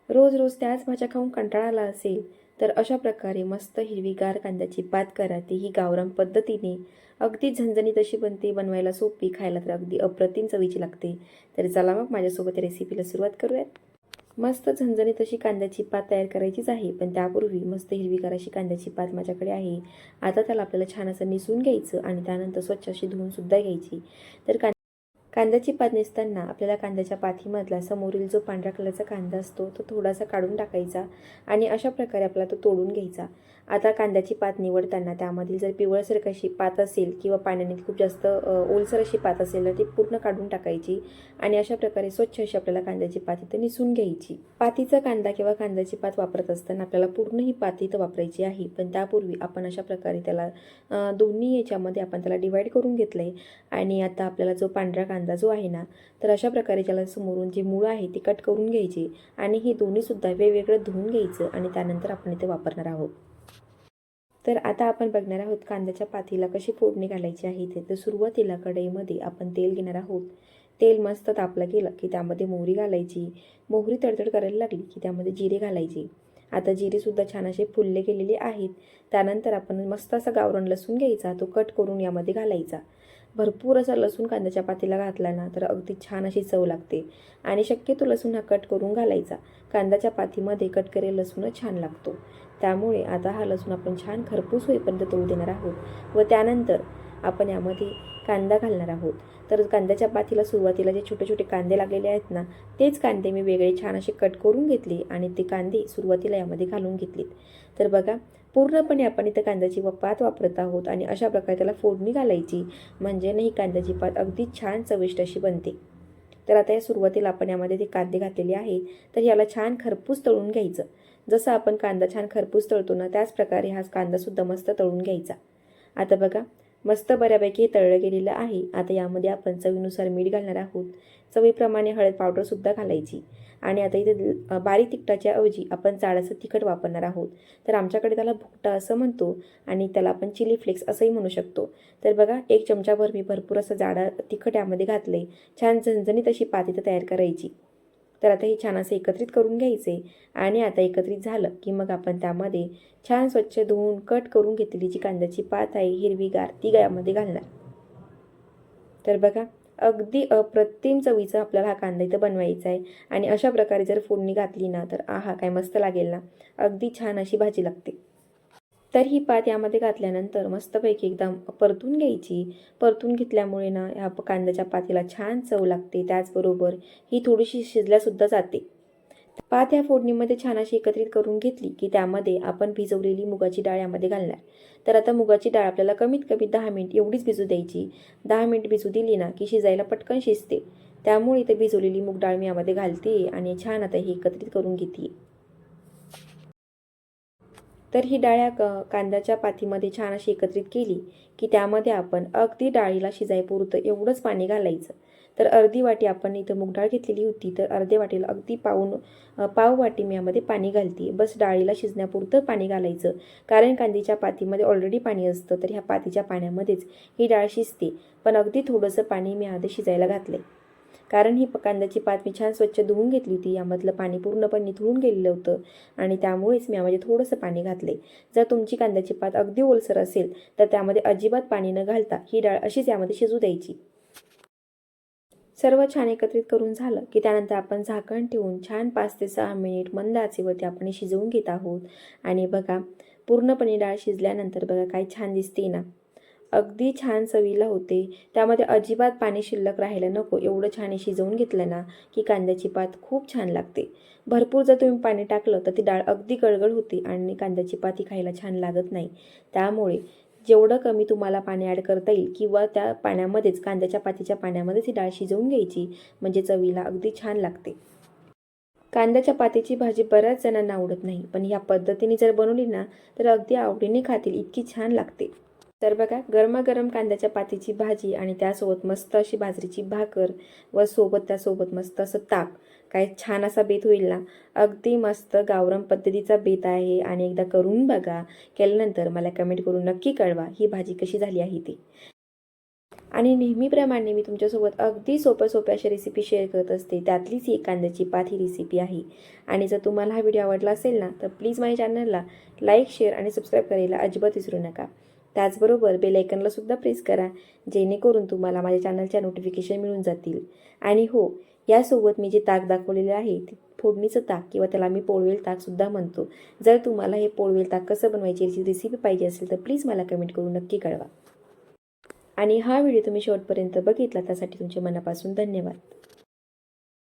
रोज रोज त्याच भाज्या खाऊन कंटाळा आला असेल तर अशा प्रकारे मस्त हिरवीगार कांद्याची पात करा. तीही गावरान पद्धतीने. अगदी झणझणीत अशी बनते, बनवायला सोपी, खायला तर अगदी अप्रतिम चवीची लागते. तर चला मग माझ्यासोबत रेसिपीला सुरुवात करूयात. मस्त झणझणीत अशी कांद्याची पात तयार करायचीच आहे, पण त्यापूर्वी मस्त हिरवीगार अशी कांद्याची पात माझ्याकडे आहे. आता त्याला आपल्याला छान असं निसून घ्यायचं आणि त्यानंतर स्वच्छ अशी धुवून सुद्धा घ्यायची. तर कांद्याची पात नेसताना आपल्याला कांद्याच्या पातीमधला समोरील जो पांढऱ्या कलरचा कांदा असतो तो थोडासा काढून टाकायचा आणि अशा प्रकारे आपल्याला तो तोडून घ्यायचा. आता कांद्याची पात निवडताना त्यामधील जर पिवळसर कशी पात असेल किंवा पाण्याने खूप जास्त ओलसर अशी पात असेल तर ती पूर्ण काढून टाकायची आणि अशा प्रकारे स्वच्छ अशी आपल्याला कांद्याची पात इथं निसून घ्यायची. पातीचा कांदा किंवा कांद्याची पात वापरत असताना आपल्याला पूर्ण ही पात इथं वापरायची आहे, पण त्यापूर्वी आपण अशा प्रकारे त्याला दोन्ही याच्यामध्ये आपण त्याला डिवाईड करून घेतलं आहे. आणि आता आपल्याला जो पांढरा कांदा जो आहे ना, तर अशा प्रकारे त्याला समोरून जी मुळं आहे ती कट करून घ्यायची आणि ही दोन्हीसुद्धा वेगवेगळं धुवून घ्यायचं आणि त्यानंतर आपण इथे वापरणार आहोत. तर आता आपण बघणार आहोत कांद्याच्या पातीला कशी फोडणी घालायची आहे इथे. तर सुरुवातीला कढईमध्ये आपण तेल घेणार आहोत. तेल मस्त तापलं गेलं की त्यामध्ये मोहरी घालायची. मोहरी तडतड करायला लागली की त्यामध्ये जिरे घालायचे. आता जिरेसुद्धा छान असे फुलले गेलेले आहेत. त्यानंतर आपण मस्त असा गावरान लसूण घ्यायचा, तो कट करून यामध्ये घालायचा. भरपूर असा लसूण कांद्याच्या पातीला घातला ना तर अगदी छान अशी चव लागते आणि शक्यतो लसूण हा कट करून घालायचा. कांद्याच्या पातीमध्ये कट केलेला लसूणच छान लागतो. त्यामुळे आता हा लसूण आपण छान खरपूस होईपर्यंत तळू देणार आहोत व त्यानंतर आपण यामध्ये कांदा घालणार आहोत. तर कांद्याच्या पातीला सुरुवातीला जे छोटे छोटे कांदे लागलेले आहेत ना, तेच कांदे मी वेगळे छान असे कट करून घेतले आणि ते कांदे सुरुवातीला यामध्ये घालून घेतलेत. तर बघा, पूर्णपणे आपण इथं कांद्याची पात वापरत आहोत आणि अशा प्रकारे त्याला फोडणी घालायची, म्हणजे ही कांद्याची पात अगदी छान चविष्ट अशी बनते. तर आता या सुरुवातीला आपण यामध्ये ते कांदे घातलेले आहेत, तर याला छान खरपूस तळून घ्यायचं. जसं आपण कांदा छान खरपूस तळतो ना, त्याच प्रकारे हा कांदासुद्धा मस्त तळून घ्यायचा. आता बघा, मस्त बऱ्यापैकी तळलं गेलेलं आहे. आता यामध्ये आपण चवीनुसार मीठ घालणार आहोत. चवीप्रमाणे हळद पावडरसुद्धा घालायची आणि आता इथे बारीक तिखटाच्या ऐवजी आपण जाडसं तिखट वापरणार आहोत. तर आमच्याकडे त्याला भुकटा असं म्हणतो आणि त्याला आपण चिली फ्लेक्स असंही म्हणू शकतो. तर बघा, 1 चमचाभर मी भरपूर असं जाडं तिखट यामध्ये घातले. छान झणझणीत अशी पात इथं तयार करायची. तर आता हे छान असं एकत्रित करून घ्यायचे आणि आता एकत्रित झालं की मग आपण त्यामध्ये छान स्वच्छ धुवून कट करून घेतलेली जी कांद्याची पात आहे हिरवीगार, ती यामध्ये घालणार. तर बघा, अगदी अप्रतिम चवीचा आपल्याला हा कांदा इथं बनवायचा आहे आणि अशा प्रकारे जर फोडणी घातली ना तर आहा काय मस्त लागेल ना. अगदी छान अशी भाजी लागते. तर ही पात यामध्ये घातल्यानंतर मस्तपैकी एकदम परतून घ्यायची. परतून घेतल्यामुळे ना ह्या कांद्याच्या पातीला छान चव लागते. त्याचबरोबर ही थोडीशी शिजल्यासुद्धा जाते. पात या फोडणीमध्ये छान अशी एकत्रित करून घेतली की त्यामध्ये आपण भिजवलेली मुगाची डाळ यामध्ये घालणार. तर आता मुगाची डाळ आपल्याला कमीत कमी 10 मिनिट एवढीच भिजू द्यायची. 10 मिनिट भिजू दिली ना की शिजायला पटकन शिजते. त्यामुळे इथे भिजवलेली मूग डाळ मी यामध्ये घालते आणि छान आता ही एकत्रित करून घेते. तर ही डाळ कांद्याच्या पातीमध्ये छान अशी एकत्रित केली की त्यामध्ये आपण अगदी डाळीला शिजायपुरतं एवढंच पाणी घालायचं. तर अर्धी वाटी आपण इथं मूग डाळ घेतलेली होती, तर अर्ध्या वाटीला अगदी पाव वाटी मी यामध्ये पाणी घालते. बस डाळीला शिजण्यापुरतं पाणी घालायचं, कारण कांद्याच्या पातीमध्ये ऑलरेडी पाणी असतं. तर ह्या पातीच्या पाण्यामध्येच ही डाळ शिजते, पण अगदी थोडंसं पाणी मी आधी शिजायला घातलं आहे. कारण ही कांद्याची पात मी छान स्वच्छ धुवून घेतली होती. यामधलं पाणी पूर्णपणे निथळून गेलेलं होतं आणि त्यामुळेच मी यामध्ये थोडंसं पाणी घातले. जर तुमची कांद्याची पात अगदी ओलसर असेल तर त्यामध्ये अजिबात पाणी न घालता ही डाळ अशीच यामध्ये शिजू द्यायची. सर्व छान एकत्रित करून झालं की त्यानंतर आपण झाकण ठेवून छान 5 ते 6 मिनिट मंद आचेवरती आपण शिजवून घेत आहोत. आणि बघा, पूर्णपणे डाळ शिजल्यानंतर बघा काय छान दिसते ना. अगदी छान चवीला होते. त्यामध्ये अजिबात पाणी शिल्लक राहायला नको, एवढं छान शिजवून घेतलं ना की कांद्याची पात खूप छान लागते. भरपूर जर तुम्ही पाणी टाकलं तर ती डाळ अगदी गळगळ होते आणि कांद्याची पात ही खायला छान लागत नाही. त्यामुळे जेवढं कमी तुम्हाला पाणी ॲड करता येईल किंवा त्या पाण्यामध्येच कांद्याच्या पातीच्या पाण्यामध्येच ही डाळ शिजवून घ्यायची, म्हणजे चवीला अगदी छान लागते. कांद्याच्या पातीची भाजी बऱ्याच जणांना आवडत नाही, पण ह्या पद्धतीने जर बनवली ना तर अगदी आवडीने खातील, इतकी छान लागते. तर बघा, गरमागरम कांद्याच्या पातीची भाजी आणि त्यासोबत मस्त अशी बाजरीची भाकर व त्यासोबत मस्त असं ताक, काय छान असा बेत होईल ना. अगदी मस्त गावरान पद्धतीचा बेत आहे आणि एकदा करून बघा. केल्यानंतर मला कमेंट करून नक्की कळवा ही भाजी कशी झाली आहे ती. आणि नेहमीप्रमाणे मी तुमच्यासोबत अगदी सोप्या अशा रेसिपी शेअर करत असते. त्यातलीच ही कांद्याची पात ही रेसिपी आहे. आणि जर तुम्हाला हा व्हिडिओ आवडला असेल ना, तर प्लीज माझ्या चॅनलला लाईक, शेअर आणि सबस्क्राईब करायला अजिबात विसरू नका. त्याचबरोबर बेल आयकनला सुद्धा प्रेस करा, जेणेकरून तुम्हाला माझ्या चॅनलच्या नोटिफिकेशन मिळून जातील. आणि हो, यासोबत मी जे ताक दाखवलेले आहे ते फोडणीचं ताक किंवा त्याला मी पोळवेल ताकसुद्धा म्हणतो. जर तुम्हाला हे पोळवेल ताक कसं बनवायची याची रेसिपी पाहिजे असेल तर प्लीज मला कमेंट करून नक्की कळवा. आणि हा व्हिडिओ तुम्ही शेवटपर्यंत बघितला त्यासाठी तुमचे मनापासून धन्यवाद.